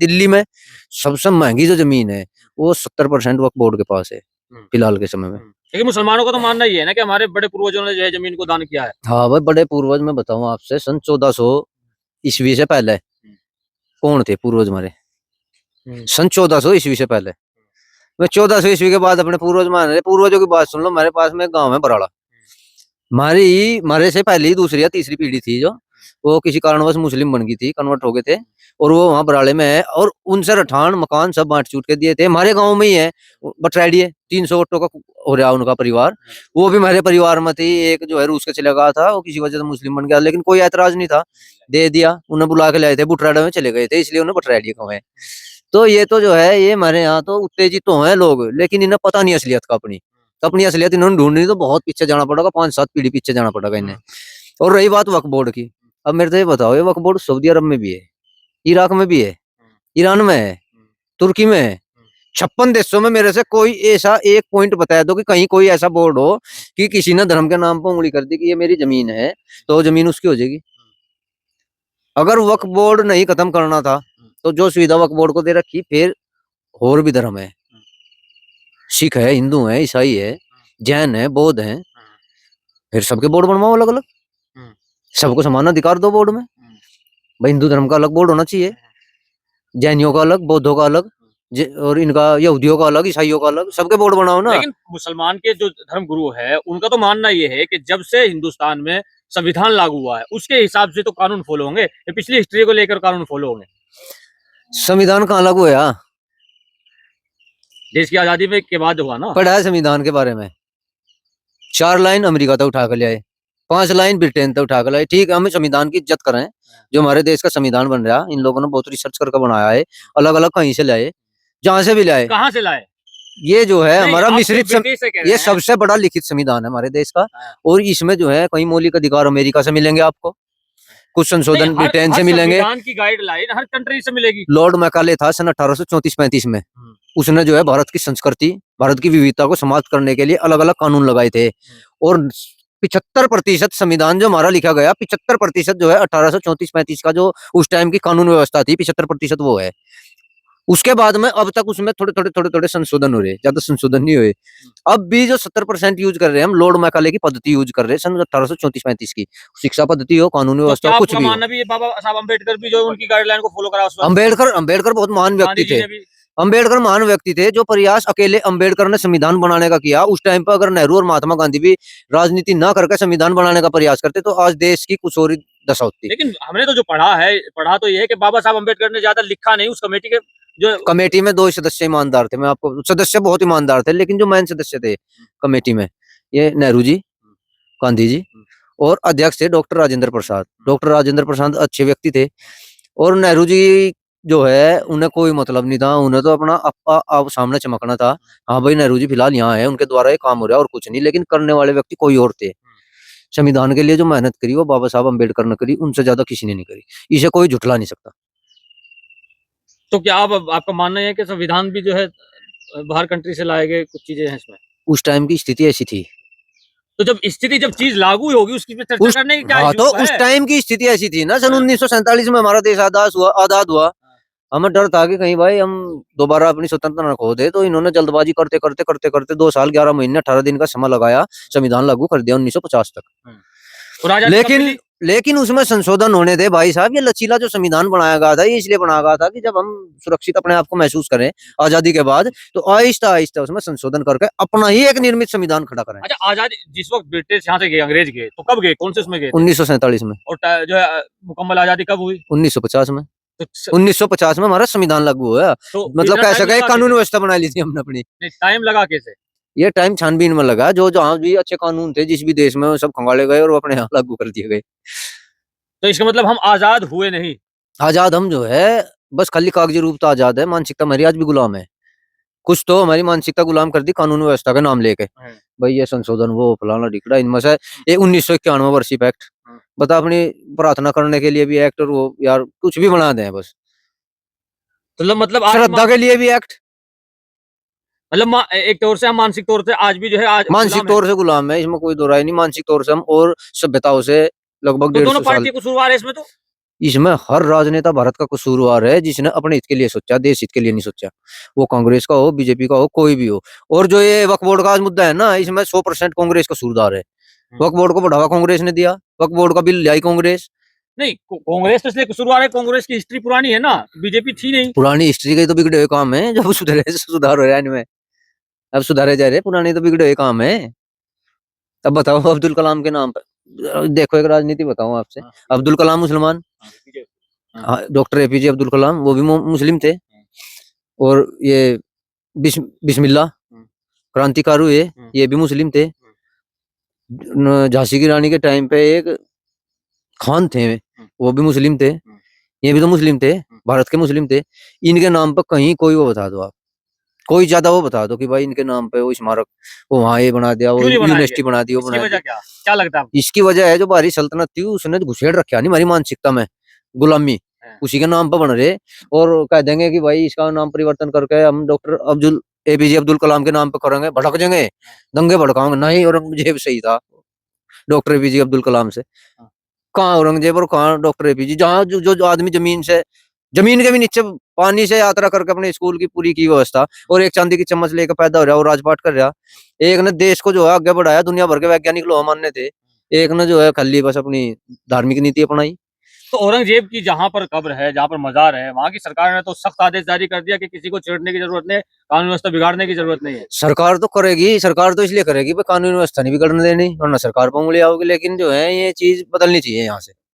दिल्ली में सबसे महंगी जो जमीन है वो 70% वक्फ बोर्ड के पास है फिलहाल के समय में। लेकिन मुसलमानों का तो मानना ही है ना कि हमारे बड़े पूर्वजों ने जो है जमीन को दान किया है। हाँ भाई, बड़े पूर्वज मैं बताऊं आपसे, सन 1400 ईस्वी से पहले कौन थे पूर्वज हमारे? सन 1400 ईस्वी से पहले। मैं 1400 ईस्वी के बाद अपने पूर्वज मान रहे, पूर्वजों की बात सुन लो। मेरे पास में गांव है बराड़ा, हमारे से पहले ही दूसरी या तीसरी पीढ़ी थी जो वो किसी कारणवश मुस्लिम बन गई थी, कन्वर्ट हो गए थे, और वो वहाँ बराड़े में है, और उनसे रठान मकान सब बांट चूट के दिए थे। हमारे गांव में ही है बटरैडी है, 300 ऑटो का हो रहा उनका परिवार, वो भी मेरे परिवार में थी। एक जो है रूस के चले गया था, वो किसी वजह से मुस्लिम बन गया, लेकिन कोई ऐतराज नहीं था, दे दिया। उन्हें बुला के लाए थे, बुटराडा में चले गए थे, इसलिए उन्हें बटरैडी कहा है। तो ये तो जो है, ये हमारे यहाँ तो उत्तेजित तो हैं लोग, लेकिन इन्हें पता नहीं असलियत का। अपनी असलियत इन्होंने ढूंढनी तो बहुत पीछे जाना पड़ेगा, 5-7 पीढ़ी पीछे जाना पड़ेगा इन्हें। और रही बात वक्फ बोर्ड की, अब मेरे से ये बताओ, ये वक्फ बोर्ड सऊदी अरब में भी है, इराक में भी है, ईरान में है, तुर्की में है, 56 देशों में। मेरे से कोई ऐसा एक पॉइंट बता दो कि कहीं कोई ऐसा बोर्ड हो कि किसी ने धर्म के नाम पर उंगली कर दी कि ये मेरी जमीन है, तो जमीन उसकी हो जाएगी। अगर वक्फ बोर्ड नहीं खत्म करना था तो जो सुविधा वक्फ बोर्ड को दे रखी, फिर और भी धर्म है, सिख है, हिंदू है, ईसाई है, जैन है, बौद्ध है, फिर सबके बोर्ड बनवाओ अलग अलग, सबको समान अधिकार दो बोर्ड में। भाई हिंदू धर्म का अलग बोर्ड होना चाहिए, जैनियों का अलग, बौद्धों का अलग, और इनका यहूदियों का अलग, ईसाइयों का अलग, सबके बोर्ड बनाओ ना। लेकिन मुसलमान के जो धर्म गुरु है उनका तो मानना ये है कि जब से हिंदुस्तान में संविधान लागू हुआ है उसके हिसाब से तो कानून फॉलो होंगे, पिछली हिस्ट्री को लेकर कानून फॉलो होंगे। संविधान कहाँ लागू हुआ? देश की आजादी में के बाद हुआ ना। पढ़ा है संविधान के बारे में, 4 लाइन अमेरिका तक उठा कर ले आए, 5 लाइन ब्रिटेन तक उठा कर लाए। ठीक है, हमें संविधान की इज्जत करें, जो हमारे देश का संविधान बन रहा, इन लोगों ने बहुत रिसर्च करके बनाया है, अलग अलग कहीं से लाए, जहां से भी लाए। कहां से लाए? ये जो है हमारा मिश्रित ये सबसे बड़ा लिखित संविधान है हमारे देश का, और इसमें जो है कई मौलिक अधिकार अमेरिका से मिलेंगे आपको, कुछ संशोधन ब्रिटेन से मिलेंगे, संविधान की गाइडलाइन हर कंट्री से मिलेगी। लॉर्ड मैकाले था सन 1834-35 में, उसने जो है भारत की संस्कृति, भारत की विविधता को समाप्त करने के लिए अलग अलग कानून लगाए थे, और 75% संविधान जो हमारा लिखा गया, 75% जो है 1834-35 का जो उस टाइम की कानून व्यवस्था थी, 75% वो है। उसके बाद में अब तक उसमें थोड़े संशोधन हो रहे, ज्यादा संशोधन नहीं हुए। अब भी जो 70% यूज कर रहे हैं हम, लॉर्ड मैकाले की पद्धति यूज कर रहे हैं सन 1834-35 की, शिक्षा पद्धति हो, कानूनी व्यवस्था हो, कुछ भी हो। भी बाबा साहब अम्बेडकर भी जो उनकी गाइडलाइन को फॉलो करा। अम्बेडकर बहुत महान व्यक्ति थे, अम्बेडकर महान व्यक्ति थे। जो प्रयास अकेले अम्बेडकर ने संविधान बनाने का किया, उस टाइम पर अगर नेहरू और महात्मा गांधी भी राजनीति न करके संविधान बनाने का प्रयास करते तो आज देश की कुछ और दशा होती। लेकिन हमने तो जो पढ़ा तो ये है कि बाबा साहब अम्बेडकर ने ज्यादा लिखा नहीं, उस कमेटी के जो कमेटी में 2 सदस्य ईमानदार थे, मैं आपको, सदस्य बहुत ईमानदार थे, लेकिन जो मेन सदस्य थे कमेटी में, ये नेहरू जी, गांधी जी, और अध्यक्ष थे डॉक्टर राजेंद्र प्रसाद। डॉक्टर राजेंद्र प्रसाद अच्छे व्यक्ति थे, और नेहरू जी जो है उन्हें कोई मतलब नहीं था, उन्हें तो अपना आप सामने चमकना था। हाँ भाई नेहरू जी फिलहाल यहाँ है, उनके द्वारा ये काम हो रहा है और कुछ नहीं, लेकिन करने वाले व्यक्ति कोई और थे। संविधान के लिए जो मेहनत करी वो बाबा साहब अम्बेडकर ने करी, उनसे ज्यादा किसी ने नहीं करी, इसे कोई झुठला नहीं सकता। तो क्या आपका मानना है कि संविधान भी जो है बाहर कंट्री से लाए गए कुछ चीजें हैं इसमें? उस टाइम की स्थिति ऐसी थी, तो जब चीज लागू होगी उसकी पे चर्चा करने की क्या हाँ, तो उस टाइम की स्थिति ऐसी थी ना। सन 1947 में हमारा देश आजाद हुआ। हमें डर था कि कहीं भाई हम दोबारा अपनी स्वतंत्रता न खो दे, तो इन्होंने जल्दबाजी करते 2 साल 11 महीने 18 दिन का समय लगाया, संविधान लागू कर दिया 1950 तक। लेकिन उसमें संशोधन होने थे भाई साहब। ये लचीला जो संविधान बनाया गया था, ये इसलिए बनाया गया था कि जब हम सुरक्षित अपने आप को महसूस करें आजादी के बाद, तो आहिस्ता आहिस्ता उसमें संशोधन करके अपना ही एक निर्मित संविधान खड़ा करें। अच्छा, आजादी जिस वक्त ब्रिटिश यहाँ से गए, अंग्रेज गए, तो कब गए, कौन से उसमें गए? 1947 में। और जो है मुकम्मल आजादी कब हुई? 1950 में। 1950 में हमारा संविधान लागू हुआ, तो मतलब कैसे गए, कानून व्यवस्था बना ली थी हमने अपनी। टाइम लगा कैसे? ये टाइम छानबीन में लगा, जो जहाँ भी अच्छे कानून थे जिस भी देश में, वो सब खंगाले गए और वो अपने यहाँ लागू कर दिए गए। तो इसका मतलब हम आजाद हुए नहीं? आजाद हम जो है बस खाली कागजी रूप तो आजाद है, मानसिकता हमारी आज भी गुलाम है। कुछ तो हमारी मानसिकता गुलाम कर दी कानून व्यवस्था का नाम लेके, भाई ये संशोधन, वो फलाना ढिकड़ा। इनमें से ये 1991 वर्षिप एक्ट, बता, अपनी प्रार्थना करने के लिए भी एक्ट, और वो यार कुछ भी बना दें बस। तो मतलब श्रद्धा के लिए भी एक्ट, मतलब एक तौर से हम मानसिक तौर से आज भी जो है मानसिक तौर से गुलाम है, इसमें कोई दो राय नहीं। मानसिक तौर से हम, और सभ्यताओं से लगभग 150 साल। दोनों पार्टी को शुरुआत है इसमें। तो इसमें हर राजनेता भारत का कसूरवार है जिसने अपने हित के लिए सोचा, देश हित के लिए नहीं सोचा। वो कांग्रेस का हो, बीजेपी का हो, कोई भी हो। और जो ये वक्फ बोर्ड का आज मुद्दा है ना, इसमें 100% कांग्रेस कसूरदार है। वक्फ बोर्ड को बढ़ावा कांग्रेस ने दिया, वक्फ बोर्ड का बिल लाई कांग्रेस। नहीं, कांग्रेस तो इसलिए कसूरवार है, कांग्रेस की हिस्ट्री पुरानी है ना, बीजेपी थी नहीं। पुरानी हिस्ट्री के तो बिगड़े हुए काम है, जब सुधार हो रहा है इनमें, अब सुधारे जा रहे, पुराने तो बिगड़े हुए काम है। अब बताओ अब्दुल कलाम के नाम पर देखो, एक राजनीति बताऊं आपसे। अब्दुल कलाम मुसलमान, डॉक्टर एपीजे अब्दुल कलाम वो भी मुस्लिम थे। और ये बिस्मिल्लाह क्रांतिकारी हुए, ये भी मुस्लिम थे। झांसी की रानी के टाइम पे एक खान थे, वो भी मुस्लिम थे। ये भी तो मुस्लिम थे, भारत के मुस्लिम थे। इनके नाम पर कहीं कोई वो बता दो आप, कोई ज्यादा वो बता दो कि भाई इनके नाम पे वो स्मारक, वो वहाँ ये बना दिया, वो यूनिवर्सिटी बना दी, वो बना दिया। क्या लगता है? इसकी वजह है जो बाहरी सल्तनत थी उसने घुसेड़ रखा नहीं हमारी मानसिकता में, गुलामी उसी के नाम पर बन रहे। और कह देंगे कि भाई इसका नाम परिवर्तन करके हम डॉक्टर अब्दुल एपीजे अब्दुल कलाम के नाम पे करेंगे, भड़क जाएंगे, दंगे भड़काएंगे। नहीं, औरंगजेब सही था डॉक्टर एपीजे अब्दुल कलाम से। कहाँ औरंगजेब और कहाँ डॉक्टर एपीजे? जहाँ जो आदमी जमीन के भी नीचे पानी से यात्रा करके अपने स्कूल की पूरी की व्यवस्था, और एक चांदी की चम्मच लेकर पैदा हो रहा और राजपाट कर रहा। एक ने देश को जो है आगे बढ़ाया, दुनिया भर के वैज्ञानिक लोग मानने थे। एक ने जो है खाली बस अपनी धार्मिक नीति अपनाई। तो औरंगजेब की जहां पर कब्र है, जहां पर मजार है, वहां की सरकार ने तो सख्त आदेश जारी कर दिया कि किसी को छेड़ने की जरूरत नहीं है, कानून व्यवस्था बिगाड़ने की जरूरत नहीं है। सरकार तो करेगी, सरकार तो इसलिए करेगी कानून व्यवस्था नहीं बिगड़ने देनी, वरना सरकार पर उंगली आओगी। लेकिन जो है ये चीज बदलनी चाहिए यहाँ से।